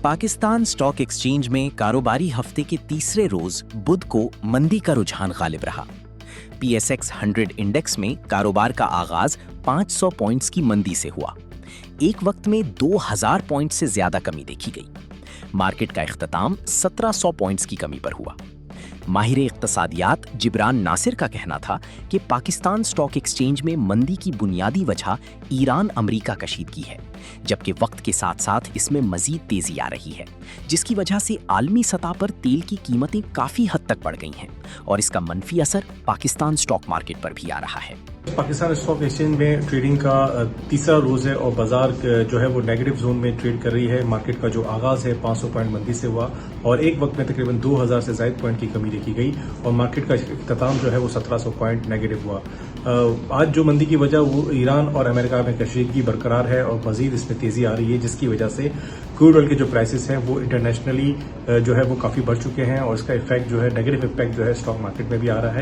Pakistan stock exchange में कारोबारी हफ्ते के तीसरे रोज बुध को मंदी का रुझान गालिब रहा। PSX 100 इंडेक्स में कारोबार का आगाज 500 पॉइंट्स की मंदी से हुआ। एक वक्त में 2000 पॉइंट से ज्यादा कमी देखी गई। मार्केट का इख्तिताम 1700 पॉइंट्स की कमी पर हुआ। माहिर इक्तसादियात जिब्रान नासिर का कहना था कि पाकिस्तान स्टॉक एक्सचेंज में मंदी की बुनियादी वजह ईरान अमरीका कशीदगी है, जबकि वक्त के साथ साथ इसमें मजीद तेजी आ रही है, जिसकी वजह से आलमी सतह पर तेल की कीमतें काफ़ी हद तक बढ़ गई हैं और इसका मनफी असर पाकिस्तान स्टॉक मार्केट पर भी आ रहा है। पाकिस्तान स्टॉक एक्सचेंज में ट्रेडिंग का तीसरा रोज है और बाजार जो है वो नेगेटिव जोन में ट्रेड कर रही है। मार्केट का जो आगाज है 500 पॉइंट मंदी से हुआ और एक वक्त में तकरीबन 2000 से ज्यादा पॉइंट की कमी देखी गई और मार्केट का इख्तिताम जो है वो 1700 पॉइंट नेगेटिव हुआ। आज जो मंदी की वजह वो ईरान और अमेरिका में कशीदगी बरकरार है और मजीद इसमें तेजी आ रही है, जिसकी वजह से क्रूड ऑयल के जो प्राइसेस हैं वो इंटरनेशनली जो है वो काफी बढ़ चुके हैं और इसका इफेक्ट जो है नेगेटिव इफेक्ट जो है स्टॉक मार्केट में भी आ रहा है।